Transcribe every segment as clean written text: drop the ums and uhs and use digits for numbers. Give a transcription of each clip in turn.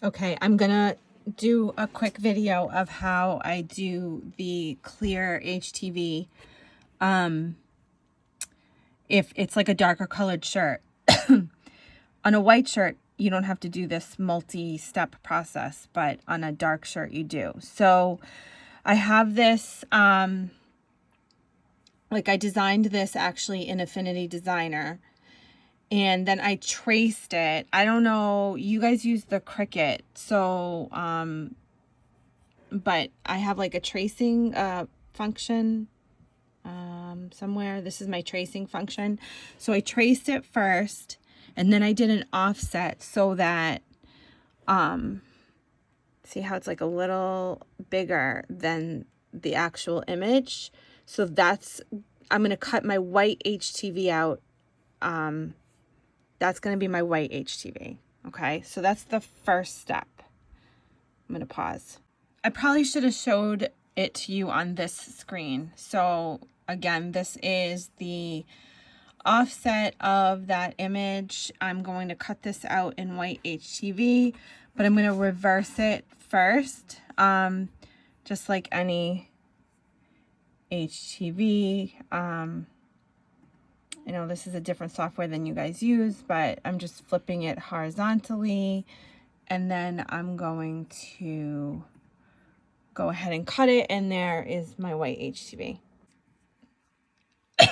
Okay, I'm gonna do a quick video of how I do the clear HTV if it's like a darker colored shirt. On a white shirt, you don't have to do this multi-step process, but on a dark shirt you do. So I have this, like I designed this actually in Affinity Designer. And then I traced it. I don't know, you guys use the Cricut, so, but I have like a tracing function somewhere. This is my tracing function. So I traced it first, and then I did an offset so that, see how it's like a little bigger than the actual image. So that's, I'm going to cut my white HTV out. That's going to be my white HTV. Okay, so that's the first step. I'm going to pause. I probably should have showed it to you on this screen. So again, this is the offset of that image. I'm going to cut this out in white HTV, but I'm going to reverse it first, just like any HTV. I know this is a different software than you guys use, but I'm just flipping it horizontally, and then I'm going to go ahead and cut it, and there is my white HTV.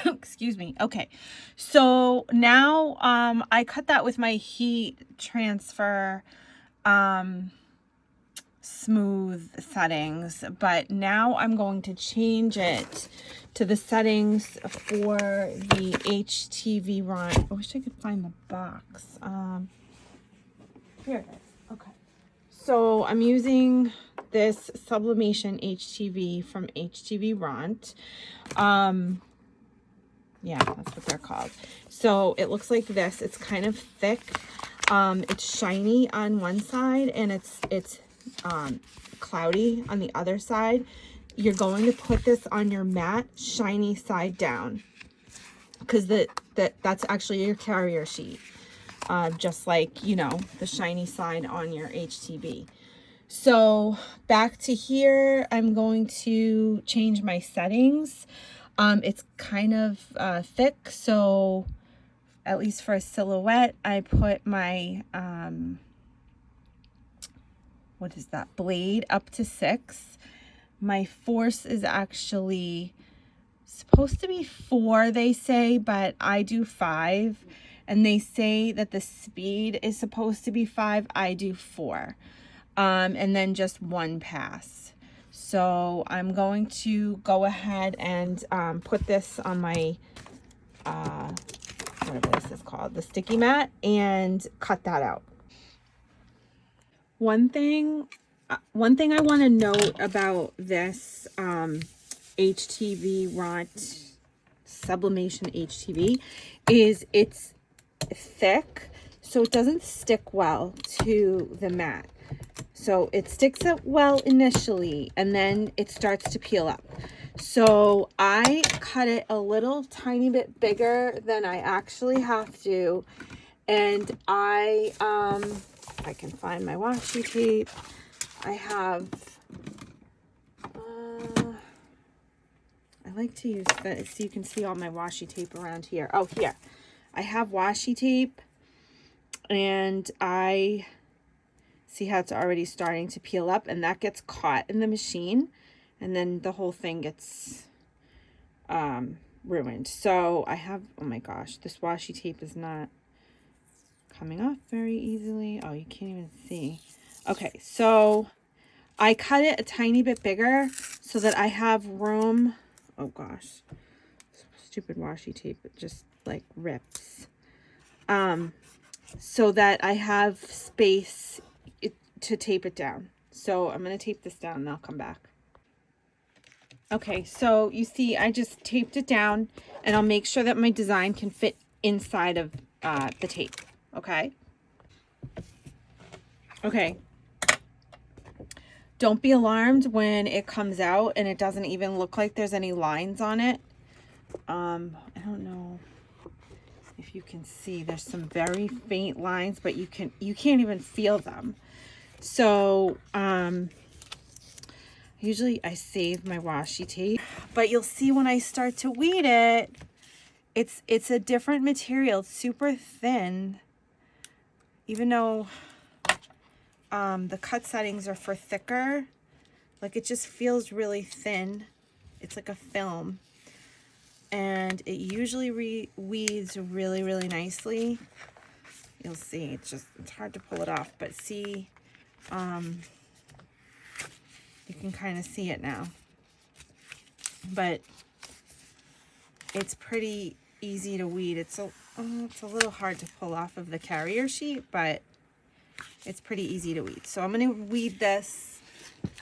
Excuse me. Okay, so now I cut that with my heat transfer smooth settings, but now I'm going to change it to the settings for the HTVRONT. I wish I could find the box. Here it is. Okay, so I'm using this sublimation HTV from HTVRONT. Yeah, that's what they're called. So it looks like this. It's kind of thick. It's shiny on one side, and it's cloudy on the other side. You're going to put this on your matte shiny side down, because that's actually your carrier sheet, just like, you know, the shiny side on your HTV. So back to here, I'm going to change my settings. It's kind of thick, so at least for a silhouette, I put my what is that, blade up to 6. My force is actually supposed to be 4, they say, but I do 5, and they say that the speed is supposed to be 5. I do 4, and then just 1 pass. So I'm going to go ahead and put this on my whatever this is called, the sticky mat, and cut that out. One thing I want to note about this HTVRONT sublimation HTV is it's thick, so it doesn't stick well to the mat. So it sticks up well initially, and then it starts to peel up. So I cut it a little tiny bit bigger than I actually have to, and I can find my washi tape. I have, I like to use that so you can see all my washi tape around here. Oh, here. I have washi tape, and I see how it's already starting to peel up, and that gets caught in the machine, and then the whole thing gets ruined. So I have, oh my gosh, this washi tape is not coming off very easily. Oh, you can't even see. Okay, so I cut it a tiny bit bigger so that I have room. Oh gosh, stupid washi tape, it just like rips. So that I have space to tape it down. So I'm going to tape this down, and I'll come back. Okay, so you see I just taped it down, and I'll make sure that my design can fit inside of the tape. Okay. Okay. Don't be alarmed when it comes out and it doesn't even look like there's any lines on it. I don't know if you can see, there's some very faint lines, but you can't even feel them. So, usually I save my washi tape, but you'll see when I start to weed it, it's a different material. It's super thin, even though the cut settings are for thicker. Like, it just feels really thin. It's like a film, and it usually weeds really, really nicely. You'll see, it's hard to pull it off, but see, you can kind of see it now. But it's pretty easy to weed. It's a little hard to pull off of the carrier sheet, but it's pretty easy to weed. So I'm going to weed this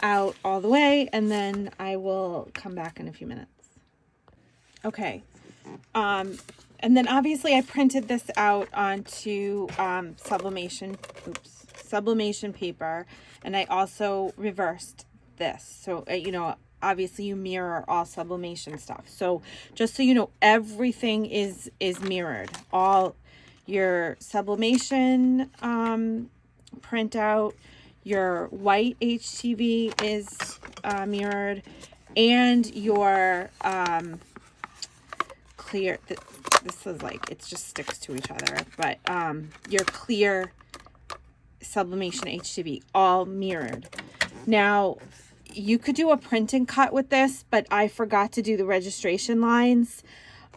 out all the way, and then I will come back in a few minutes. Okay. And then obviously I printed this out onto sublimation paper, and I also reversed this. So, you know, obviously you mirror all sublimation stuff. So just so you know, everything is mirrored. All your sublimation printout, your white HTV is mirrored, and your clear, this is like, it just sticks to each other, but your clear sublimation HTV, all mirrored. Now, you could do a print and cut with this, but I forgot to do the registration lines.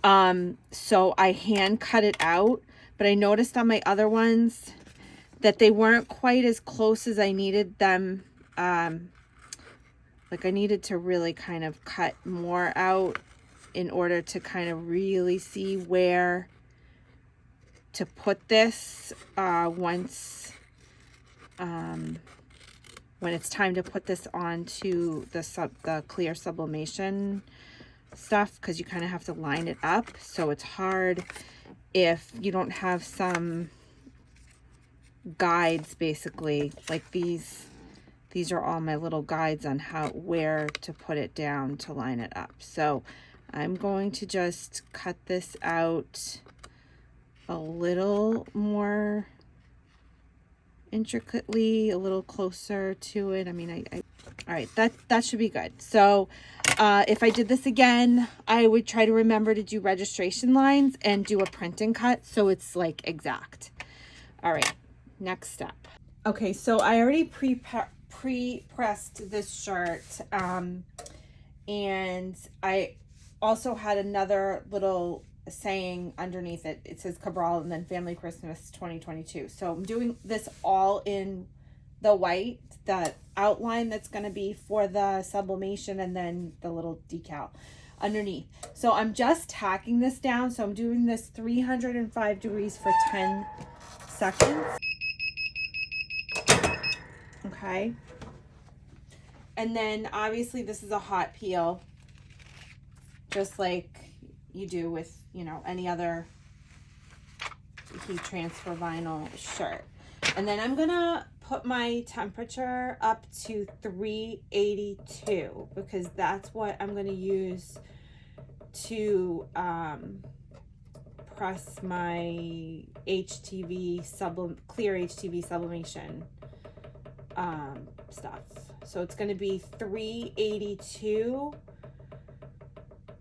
So I hand cut it out, but I noticed on my other ones that they weren't quite as close as I needed them. Like, I needed to really kind of cut more out in order to kind of really see where to put this once when it's time to put this onto the clear sublimation stuff, because you kind of have to line it up. So it's hard if you don't have some guides, basically. Like these are all my little guides on where to put it down to line it up. So I'm going to just cut this out a little more intricately, a little closer to it. I mean, all right, that should be good. So if I did this again, I would try to remember to do registration lines and do a print and cut so it's like exact. All right, next step. Okay, so I already pre-pressed this shirt, and I also had another little saying underneath it. It says Cabral and then Family Christmas 2022. So I'm doing this all in the white, the outline that's going to be for the sublimation, and then the little decal underneath. So I'm just tacking this down. So I'm doing this 305 degrees for 10 seconds. Okay. And then obviously this is a hot peel, just like you do with, you know, any other heat transfer vinyl shirt. And then I'm gonna put my temperature up to 382 because that's what I'm gonna use to press my HTV clear HTV sublimation stuff. So it's going to be 382.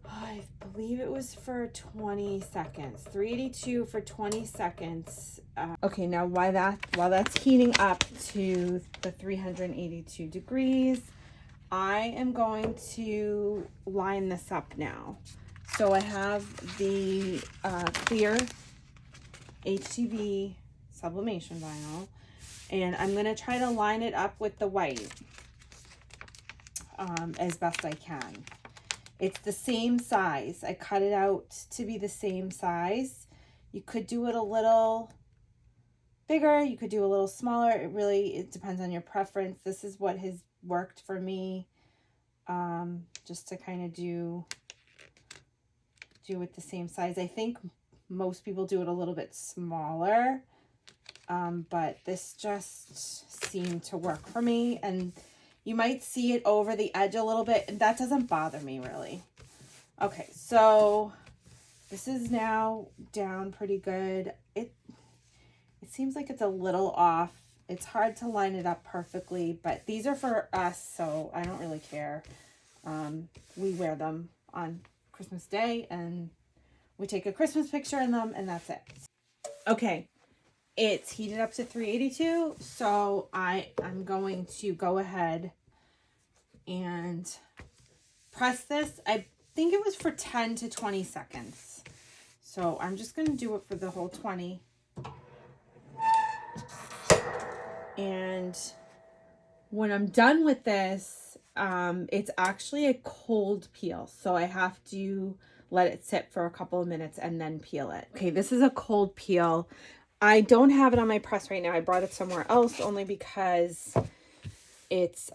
I believe it was for 20 seconds. 382 for 20 seconds. Okay, now while that's heating up to the 382 degrees, I am going to line this up now. So I have the clear HTV sublimation vinyl, and I'm going to try to line it up with the white as best I can. It's the same size. I cut it out to be the same size. You could do it a little bigger. You could do a little smaller. It depends on your preference. This is what has worked for me, just to kind of do it the same size. I think most people do it a little bit smaller, but this just seemed to work for me. And you might see it over the edge a little bit, and that doesn't bother me really. Okay, so this is now down pretty good. It seems like it's a little off it's hard to line it up perfectly, but these are for us, so I don't really care. We wear them on Christmas Day, and we take a Christmas picture in them, and that's it. Okay, it's heated up to 382, so I'm going to go ahead and press this. I think it was for 10 to 20 seconds. So I'm just going to do it for the whole 20. And when I'm done with this, it's actually a cold peel. So I have to let it sit for a couple of minutes and then peel it. Okay, this is a cold peel. I don't have it on my press right now. I brought it somewhere else only because it's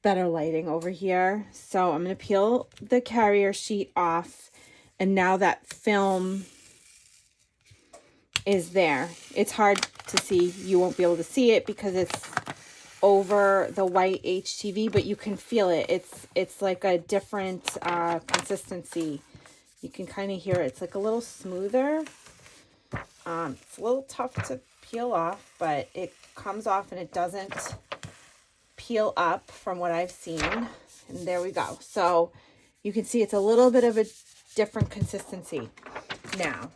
better lighting over here. So I'm going to peel the carrier sheet off. And now that film is there. It's hard to see. You won't be able to see it because it's over the white HTV, but you can feel it. It's like a different consistency. You can kind of hear it. It's like a little smoother. It's a little tough to peel off, but it comes off and it doesn't peel up from what I've seen. And there we go. So you can see it's a little bit of a different consistency now.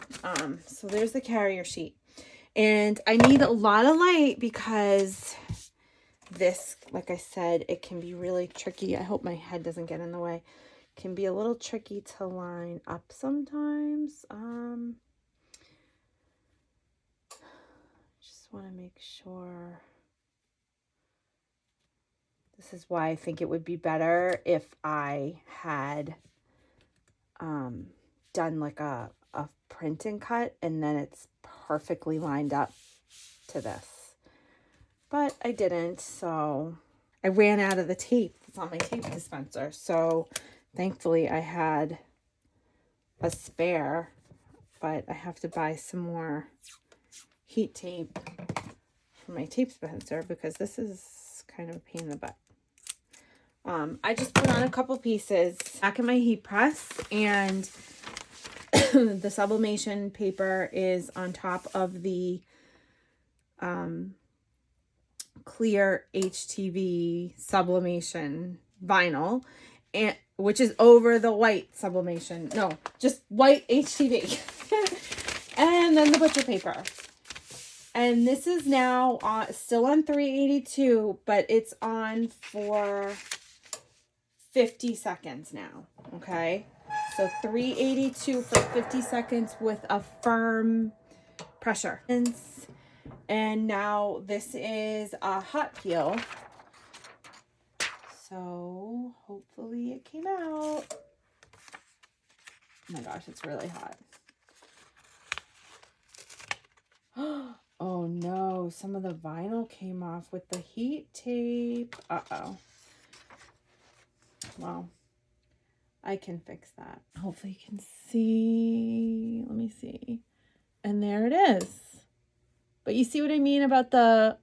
So there's the carrier sheet. And I need a lot of light because this, like I said, it can be really tricky. I hope my head doesn't get in the way. It can be a little tricky to line up sometimes. Just want to make sure. This is why I think it would be better if I had done like a print and cut, and then it's perfectly lined up to this. But I didn't, so I ran out of the tape that's on my tape dispenser. So thankfully I had a spare, but I have to buy some more heat tape for my tape dispenser because this is kind of a pain in the butt. I just put on a couple pieces back in my heat press, and the sublimation paper is on top of the clear HTV sublimation vinyl, and which is over the white sublimation. No, just white HTV. And then the butcher paper. And this is now still on 382, but it's on for 50 seconds now. Okay. So 382 for 50 seconds with a firm pressure. And now this is a hot peel. So hopefully it came out. Oh my gosh, it's really hot. Oh no, some of the vinyl came off with the heat tape. Uh-oh. Well, I can fix that. Hopefully you can see. Let me see. And there it is. But you see what I mean about the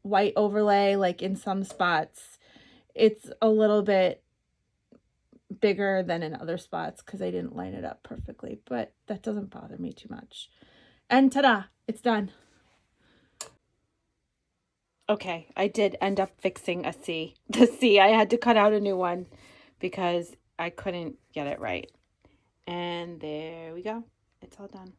white overlay, like in some spots. It's a little bit bigger than in other spots because I didn't line it up perfectly. But that doesn't bother me too much. And ta-da! It's done. Okay, I did end up fixing a C. The C, I had to cut out a new one because I couldn't get it right. And there we go. It's all done.